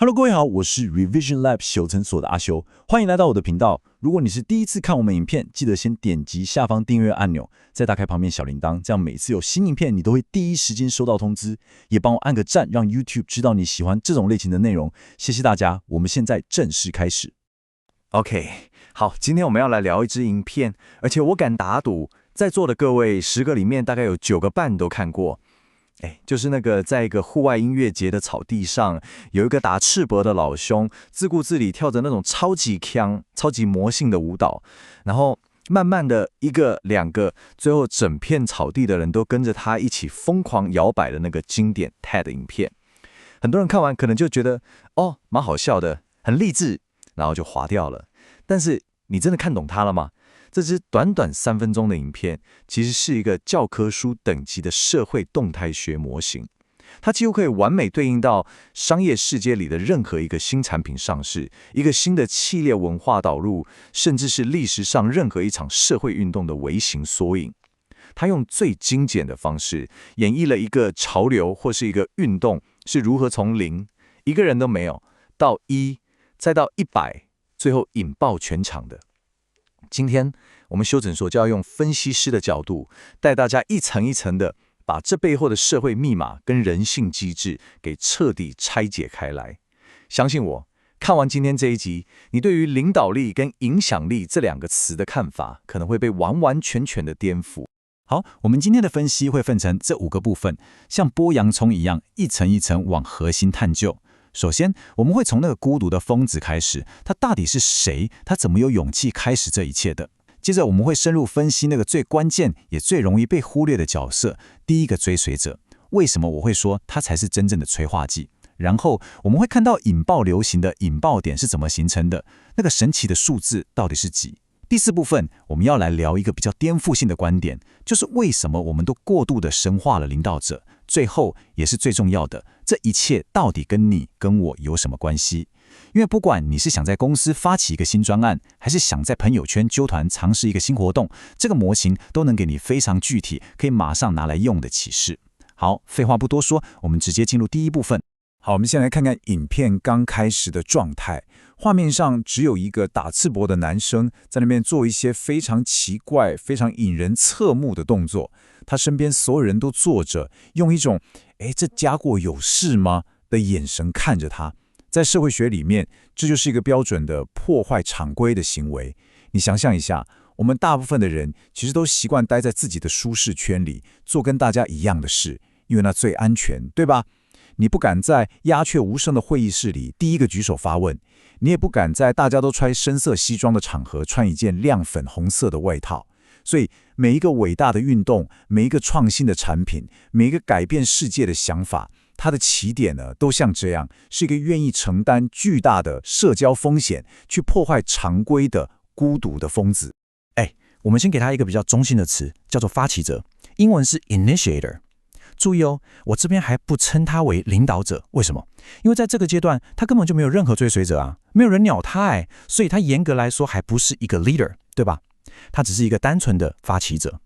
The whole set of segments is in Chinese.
Hello，各位好，我是 Revision Lab 修成所的阿修，欢迎来到我的频道。如果你是第一次看我们影片，记得先点击下方订阅按钮，再打开旁边小铃铛，这样每次有新影片，你都会第一时间收到通知。也帮我按个赞，让 YouTube 知道你喜欢这种类型的内容。谢谢大家，我们现在正式开始。OK， 好，今天我们要来聊一支影片，而且我敢打赌，在座的各位10个里面大概有9个半都看过。就是那个在一个户外音乐节的草地上，有一个打赤膊的老兄，自顾自地跳着那种超级强、超级魔性的舞蹈，然后慢慢的一个、两个，最后整片草地的人都跟着他一起疯狂摇摆的那个经典 TED 影片。很多人看完可能就觉得，蛮好笑的，很励志，然后就划掉了。但是你真的看懂它了吗？这支短短3分钟的影片，其实是一个教科书等级的社会动态学模型。它几乎可以完美对应到商业世界里的任何一个新产品上市、一个新的企业文化导入，甚至是历史上任何一场社会运动的微型缩影。它用最精简的方式，演绎了一个潮流或是一个运动是如何从0，一个人都没有，到1，再到100，最后引爆全场的。今天我们修整所就要用分析师的角度，带大家一层一层的把这背后的社会密码跟人性机制给彻底拆解开来。相信我，看完今天这一集，你对于领导力跟影响力这2个词的看法，可能会被完完全全的颠覆。好，我们今天的分析会分成这5个部分，像剥洋葱一样，一层一层往核心探究。首先，我们会从那个孤独的疯子开始，他到底是谁？他怎么有勇气开始这一切的？接着，我们会深入分析那个最关键也最容易被忽略的角色——第一个追随者。为什么我会说他才是真正的催化剂？然后，我们会看到引爆流行的引爆点是怎么形成的，那个神奇的数字到底是几？第4部分，我们要来聊一个比较颠覆性的观点，就是为什么我们都过度的神化了领导者。最后也是最重要的，这一切到底跟你跟我有什么关系？因为不管你是想在公司发起一个新专案，还是想在朋友圈揪团尝试一个新活动，这个模型都能给你非常具体，可以马上拿来用的启示。好，废话不多说，我们直接进入第1部分。好，我们先来看看影片刚开始的状态。画面上只有一个打赤膊的男生在那边做一些非常奇怪、非常引人侧目的动作。他身边所有人都坐着，用一种“这家伙有事吗”的眼神看着他。在社会学里面，这就是一个标准的破坏常规的行为。你想象一下，我们大部分的人其实都习惯待在自己的舒适圈里，做跟大家一样的事，因为那最安全，对吧？你不敢在鸦雀无声的会议室里第一个举手发问，你也不敢在大家都穿深色西装的场合穿一件亮粉红色的外套。所以每一个伟大的运动，每一个创新的产品，每一个改变世界的想法，它的起点呢，都像这样，是一个愿意承担巨大的社交风险，去破坏常规的孤独的疯子。我们先给他一个比较中性的词，叫做发起者，英文是 initiator。注意哦，我这边还不称他为领导者，为什么？因为在这个阶段，他根本就没有任何追随者啊，没有人鸟他所以他严格来说还不是一个 leader， 对吧？他只是一个单纯的发起者。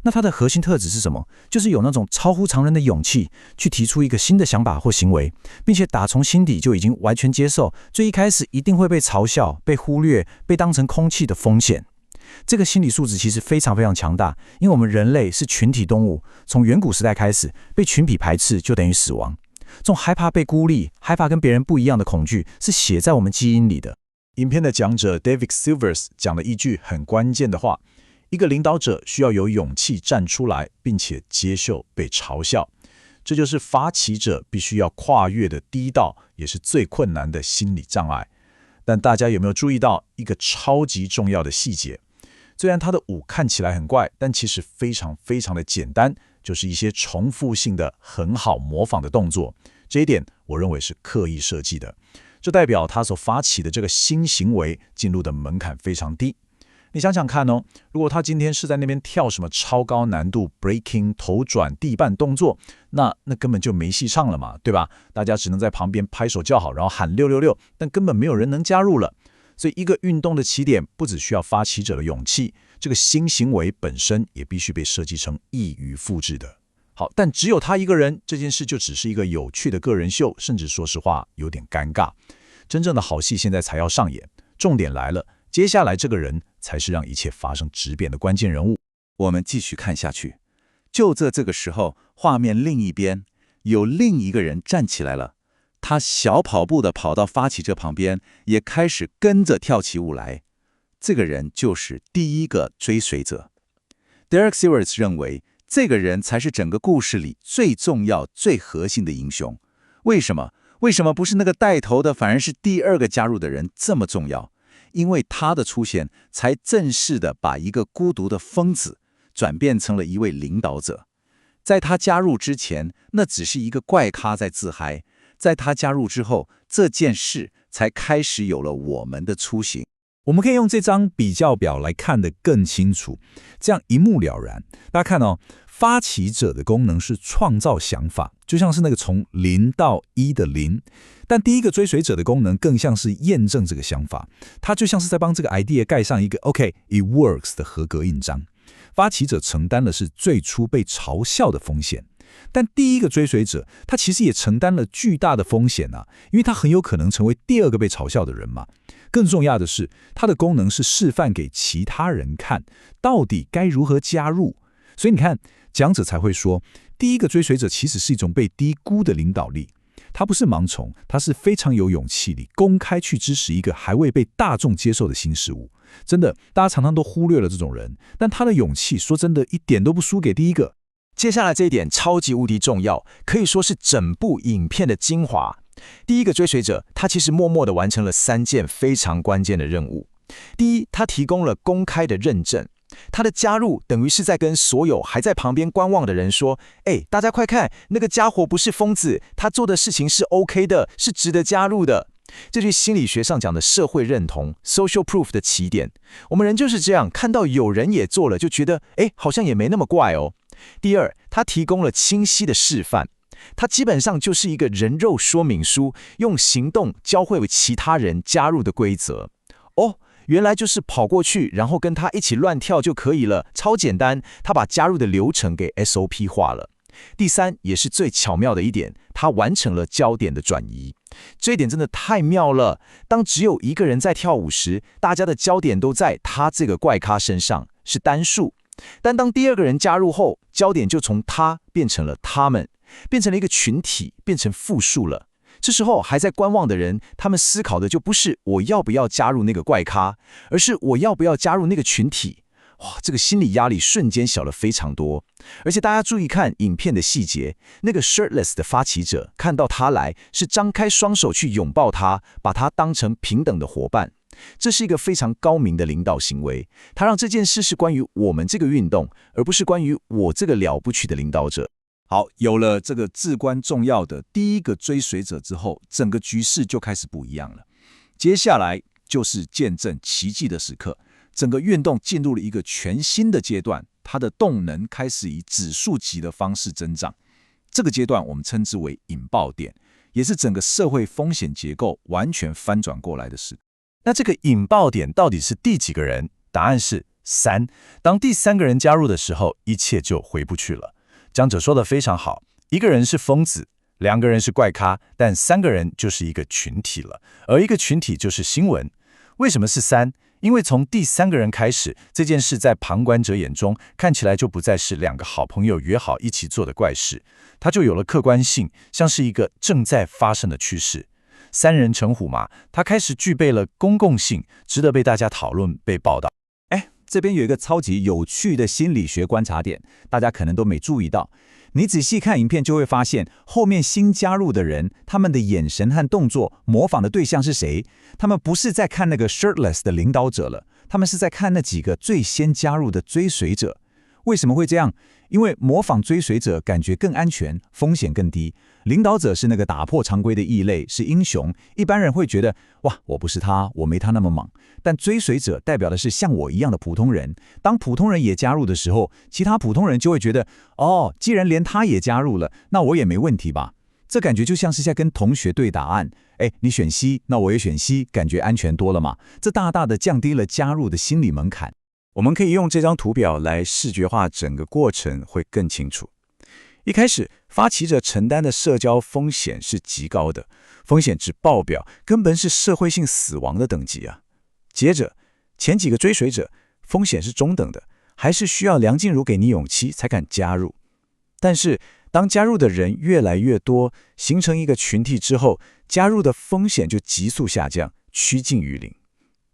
那他的核心特质是什么？就是有那种超乎常人的勇气，去提出一个新的想法或行为，并且打从心底就已经完全接受，最一开始一定会被嘲笑、被忽略、被当成空气的风险。这个心理素质其实非常非常强大，因为我们人类是群体动物，从远古时代开始，被群体排斥就等于死亡。这种害怕被孤立、害怕跟别人不一样的恐惧，是写在我们基因里的。影片的讲者 David Silvers 讲了一句很关键的话：一个领导者需要有勇气站出来，并且接受被嘲笑。这就是发起者必须要跨越的第一道，也是最困难的心理障碍。但大家有没有注意到一个超级重要的细节？虽然他的舞看起来很怪，但其实非常非常的简单，就是一些重复性的很好模仿的动作。这一点我认为是刻意设计的，这代表他所发起的这个新行为进入的门槛非常低。你想想看哦，如果他今天是在那边跳什么超高难度 breaking 头转地板动作，那根本就没戏唱了嘛，对吧？大家只能在旁边拍手叫好，然后喊666，但根本没有人能加入了。所以一个运动的起点不只需要发起者的勇气，这个新行为本身也必须被设计成易于复制的。好，但只有他一个人，这件事就只是一个有趣的个人秀，甚至说实话有点尴尬。真正的好戏现在才要上演，重点来了，接下来这个人才是让一切发生质变的关键人物。我们继续看下去。就在这个时候，画面另一边有另一个人站起来了，他小跑步地跑到发起者旁边，也开始跟着跳起舞来。这个人就是第一个追随者。Derek Sivers 认为，这个人才是整个故事里最重要、最核心的英雄。为什么？为什么不是那个带头的，反而是第二个加入的人这么重要？因为他的出现，才正式的把一个孤独的疯子转变成了一位领导者。在他加入之前，那只是一个怪咖在自嗨；在他加入之后，这件事才开始有了我们的雏形。我们可以用这张比较表来看得更清楚，这样一目了然。大家看哦，发起者的功能是创造想法，就像是那个从0到1的0，但第一个追随者的功能更像是验证这个想法，它就像是在帮这个 idea 盖上一个 OK it works 的合格印章。发起者承担的是最初被嘲笑的风险，但第一个追随者他其实也承担了巨大的风险啊，因为他很有可能成为第二个被嘲笑的人嘛。更重要的是，它的功能是示范给其他人看，到底该如何加入。所以你看，讲者才会说，第一个追随者其实是一种被低估的领导力。他不是盲从，他是非常有勇气力，公开去支持一个还未被大众接受的新事物。真的，大家常常都忽略了这种人，但他的勇气，说真的，一点都不输给第一个。接下来这一点超级无敌重要，可以说是整部影片的精华。第一个追随者，他其实默默地完成了3件非常关键的任务。第一，他提供了公开的认证。他的加入等于是在跟所有还在旁边观望的人说，大家快看，那个家伙不是疯子，他做的事情是 OK 的，是值得加入的。这句心理学上讲的社会认同 social proof 的起点。我们人就是这样，看到有人也做了，就觉得好像也没那么怪哦。第二，他提供了清晰的示范。它基本上就是一个人肉说明书，用行动教会其他人加入的规则。哦，原来就是跑过去，然后跟他一起乱跳就可以了，超简单。他把加入的流程给 SOP 化了。第三，也是最巧妙的一点，他完成了焦点的转移。这一点真的太妙了。当只有一个人在跳舞时，大家的焦点都在他这个怪咖身上，是单数。但当第二个人加入后，焦点就从他变成了他们。变成了一个群体，变成复数了。这时候还在观望的人，他们思考的就不是我要不要加入那个怪咖，而是我要不要加入那个群体。哇，这个心理压力瞬间小了非常多。而且大家注意看影片的细节，那个 shirtless 的发起者看到他来，是张开双手去拥抱他，把他当成平等的伙伴。这是一个非常高明的领导行为，他让这件事是关于我们这个运动，而不是关于我这个了不起的领导者。好，有了这个至关重要的第一个追随者之后，整个局势就开始不一样了。接下来就是见证奇迹的时刻，整个运动进入了一个全新的阶段，它的动能开始以指数级的方式增长。这个阶段我们称之为引爆点，也是整个社会风险结构完全翻转过来的事。那这个引爆点到底是第几个人？答案是3。当第3个人加入的时候，一切就回不去了。讲者说的非常好，一个人是疯子，2个人是怪咖，但3个人就是一个群体了，而一个群体就是新闻。为什么是3？因为从第3个人开始，这件事在旁观者眼中看起来就不再是2个好朋友约好一起做的怪事，它就有了客观性，像是一个正在发生的趋势。3人成虎嘛，它开始具备了公共性，值得被大家讨论、被报道。这边有一个超级有趣的心理学观察点，大家可能都没注意到。你仔细看影片就会发现，后面新加入的人，他们的眼神和动作模仿的对象是谁？他们不是在看那个 shirtless 的领导者了，他们是在看那几个最先加入的追随者。为什么会这样？因为模仿追随者感觉更安全，风险更低。领导者是那个打破常规的异类，是英雄。一般人会觉得，哇，我不是他，我没他那么莽。但追随者代表的是像我一样的普通人。当普通人也加入的时候，其他普通人就会觉得，哦，既然连他也加入了，那我也没问题吧？这感觉就像是在跟同学对答案。你选 C， 那我也选 C， 感觉安全多了嘛？这大大的降低了加入的心理门槛。我们可以用这张图表来视觉化整个过程，会更清楚。一开始，发起者承担的社交风险是极高的，风险值爆表，根本是社会性死亡的等级啊。接着，前几个追随者风险是中等的，还是需要梁静茹给你勇气才敢加入。但是，当加入的人越来越多，形成一个群体之后，加入的风险就急速下降，趋近于零。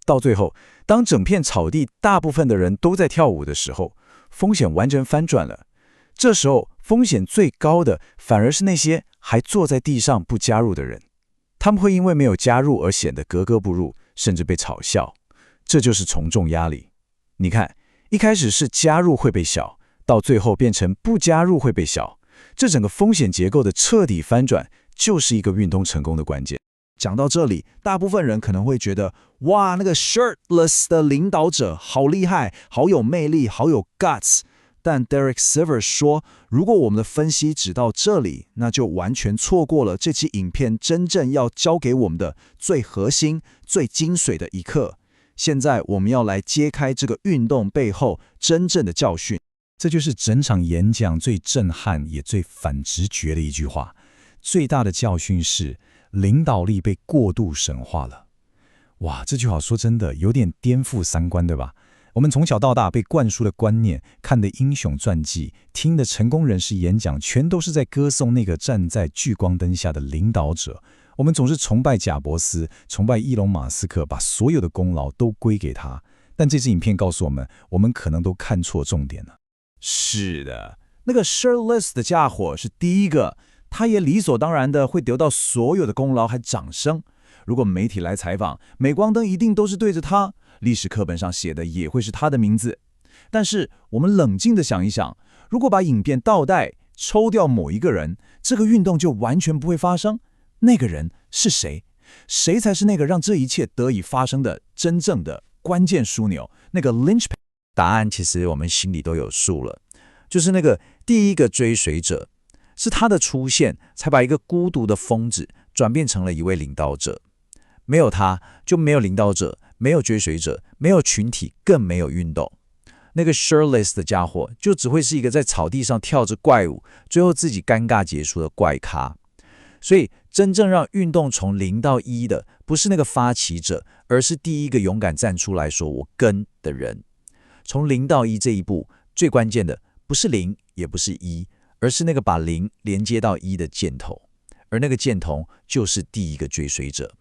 到最后，当整片草地大部分的人都在跳舞的时候，风险完全翻转了。这时候，风险最高的反而是那些还坐在地上不加入的人，他们会因为没有加入而显得格格不入，甚至被嘲笑。这就是从众压力。你看，一开始是加入会被笑，到最后变成不加入会被笑，这整个风险结构的彻底翻转，就是一个运动成功的关键。讲到这里，大部分人可能会觉得，哇，那个 shirtless 的领导者好厉害，好有魅力，好有 guts。但 Derek Sivers 说，如果我们的分析只到这里，那就完全错过了这期影片真正要教给我们的最核心、最精髓的一课。现在我们要来揭开这个运动背后真正的教训。这就是整场演讲最震撼也最反直觉的一句话。最大的教训是，领导力被过度神化了。哇，这句话说真的有点颠覆三观，对吧？我们从小到大被灌输的观念，看的英雄传记，听的成功人士演讲，全都是在歌颂那个站在聚光灯下的领导者。我们总是崇拜贾伯斯，崇拜伊隆马斯克，把所有的功劳都归给他。但这支影片告诉我们，我们可能都看错重点了。是的，那个 shirtless 的家伙是第一个，他也理所当然的会得到所有的功劳和掌声。如果媒体来采访，镁光灯一定都是对着他，历史课本上写的也会是他的名字。但是我们冷静地想一想，如果把影片倒带，抽掉某一个人，这个运动就完全不会发生。那个人是谁？谁才是那个让这一切得以发生的真正的关键枢纽？那个 linchpin？ 答案其实我们心里都有数了，就是那个第一个追随者，是他的出现才把一个孤独的疯子转变成了一位领导者。没有他，就没有领导者，没有追随者，没有群体，更没有运动。那个 shirtless 的家伙就只会是一个在草地上跳着怪舞，最后自己尴尬结束的怪咖。所以真正让运动从0到1的，不是那个发起者，而是第一个勇敢站出来说我跟的人。从0到1这一步，最关键的不是0，也不是1，而是那个把0连接到1的箭头，而那个箭头就是第一个追随者。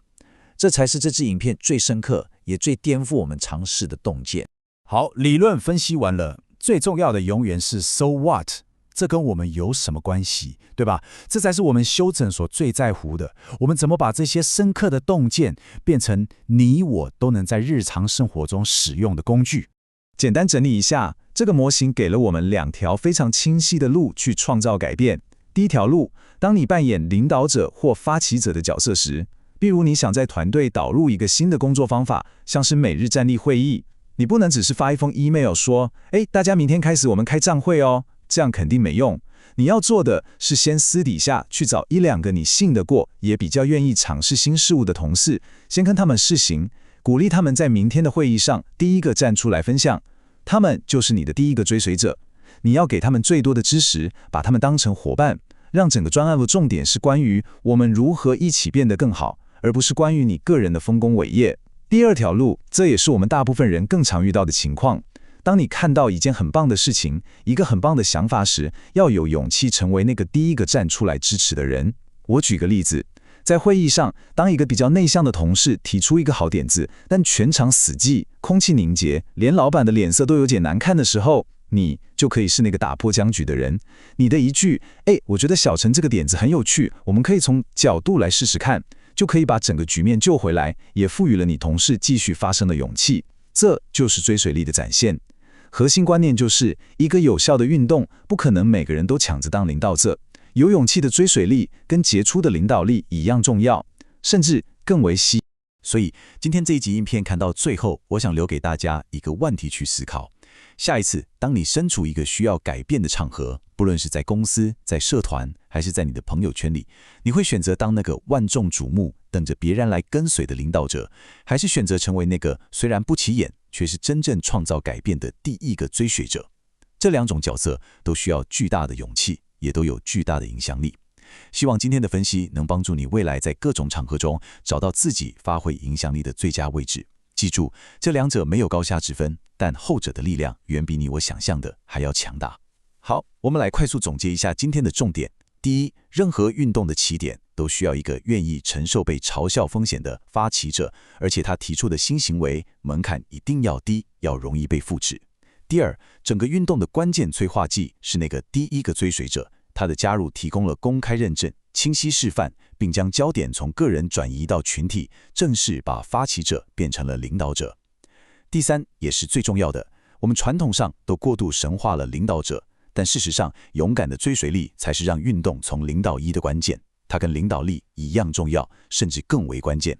这才是这支影片最深刻也最颠覆我们常识的洞见。好，理论分析完了，最重要的永远是 so what， 这跟我们有什么关系，对吧？这才是我们修整所最在乎的。我们怎么把这些深刻的洞见变成你我都能在日常生活中使用的工具？简单整理一下，这个模型给了我们2条非常清晰的路去创造改变。第一条路，当你扮演领导者或发起者的角色时，比如你想在团队导入一个新的工作方法，像是每日站立会议，你不能只是发一封 email 说，大家明天开始我们开站会哦，这样肯定没用。你要做的是先私底下去找1-2个你信得过，也比较愿意尝试新事物的同事，先跟他们试行，鼓励他们在明天的会议上第一个站出来分享，他们就是你的第一个追随者。你要给他们最多的支持，把他们当成伙伴，让整个专案的重点是关于我们如何一起变得更好，而不是关于你个人的丰功伟业。第二条路，这也是我们大部分人更常遇到的情况。当你看到一件很棒的事情，一个很棒的想法时，要有勇气成为那个第一个站出来支持的人。我举个例子，在会议上，当一个比较内向的同事提出一个好点子，但全场死寂，空气凝结，连老板的脸色都有点难看的时候，你就可以是那个打破僵局的人。你的一句我觉得小陈这个点子很有趣，我们可以从角度来试试看，就可以把整个局面救回来，也赋予了你同事继续发声的勇气。这就是追随力的展现。核心观念就是，一个有效的运动不可能每个人都抢着当领导者，有勇气的追随力跟杰出的领导力一样重要，甚至更为稀。所以今天这一集影片看到最后，我想留给大家一个问题去思考。下一次当你身处一个需要改变的场合，不论是在公司、在社团，还是在你的朋友圈里，你会选择当那个万众瞩目、等着别人来跟随的领导者，还是选择成为那个虽然不起眼，却是真正创造改变的第一个追随者？这2种角色都需要巨大的勇气，也都有巨大的影响力。希望今天的分析能帮助你未来在各种场合中找到自己发挥影响力的最佳位置。记住，这两者没有高下之分，但后者的力量远比你我想象的还要强大。好，我们来快速总结一下今天的重点。第一，任何运动的起点都需要一个愿意承受被嘲笑风险的发起者，而且他提出的新行为门槛一定要低，要容易被复制。第二，整个运动的关键催化剂是那个第一个追随者，他的加入提供了公开认证、清晰示范，并将焦点从个人转移到群体，正式把发起者变成了领导者。第三，也是最重要的，我们传统上都过度神化了领导者，但事实上，勇敢的追随力才是让运动从0到1的关键，它跟领导力一样重要，甚至更为关键。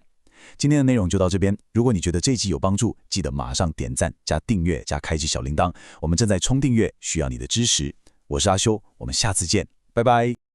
今天的内容就到这边，如果你觉得这一集有帮助，记得马上点赞、加订阅、加开启小铃铛，我们正在冲订阅，需要你的支持。我是阿修，我们下次见，拜拜。